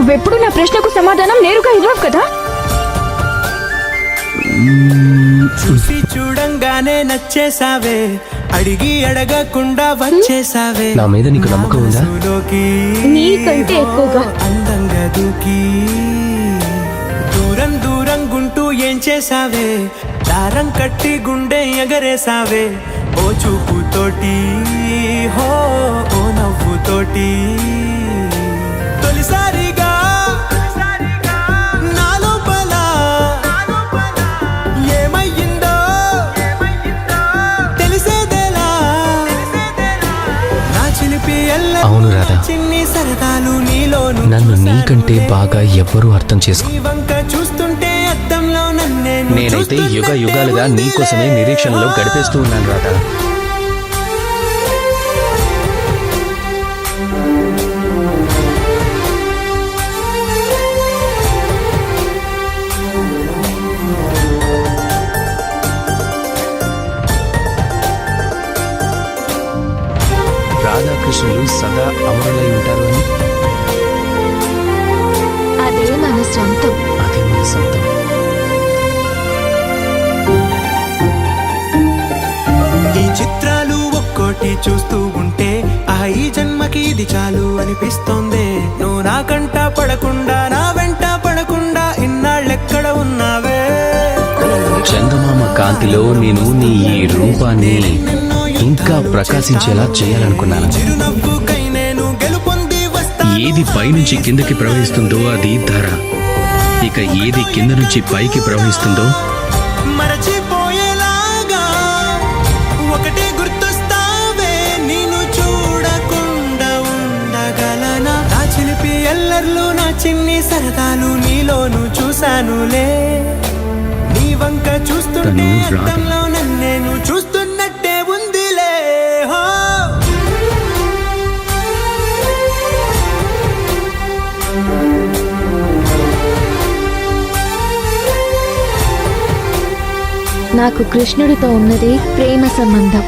నువ్వెప్పుడు నా ప్రశ్నకు సమాధానం నేరుగా ఇవ్వవు కదా. చూసి చూడంగానే నచ్చేసావే, అడిగి అడగకుండా వచ్చేసావే. నా మీద నీకు నమ్మకం ఉందా? నీకంటే ఎక్కువగా. అందంగా దూకి దూరం దూరం గుంటూ ఏం చేసావే, దారం కట్టి గుండె ఎగరేసావే. ఓ చూపుతోటి హో ఓ నవ్వుతోటి తొలిసారిగా నా లోపల ఏమయ్యిందో తెలిసేదేలా. నా చిలిపి అవును రాధా, చిన్ని సరదాలు నీలోను నన్ను నీకంటే బాగా ఎవ్వరూ అర్థం చేసుకో. వంక చూస్తుంటే అద్దంలో నన్నే నేనైతే యుగ యుగాలుగా నీకోసమే నిరీక్షణలో గడిపేస్తూ ఉన్నాను రాధా. రాధాకృష్ణులు సదా అమరులై ఉంటారు అని. అదే మన సొంతం. అదే మన సొంతం. ఈ చిత్రాలు ఒక్కోటి చూస్తూ ఉంటే ఈ జన్మకి ఇది చాలు అనిపిస్తోంది. నువ్వు నా కంట పడకుండా నా వెంట పడకుండా ఇన్నాళ్ళెక్కడ ఉన్నావే. చందమామ కాంతిలో నేను నీ ఈ రూపాన్ని ఇంకా ప్రకాశించేలా చేయాలనుకున్నాను. చిరునవ్వుకై నేను గెలుపొంది వస్తా. ఏది పైనుంచి కిందకి ప్రవహిస్తుందో అది ధర, ఇక ఏది కింద నుంచి పైకి ప్రవహిస్తుందో మరచిపోయేలాగా ఒకటే గుర్తొస్తావే. నేను చూడకుండా ఉండగలనా. నా చిలిపి ఎల్లర్లు నా చిన్ని సరదాలు నీలోను చూశానులే. నీ వంక చూస్తుంటే అద్దంలో నన్నేను చూస్తున్నట్టే ఉందిలే. హో నాకు కృష్ణుడితో ఉన్నది ప్రేమ సంబంధం.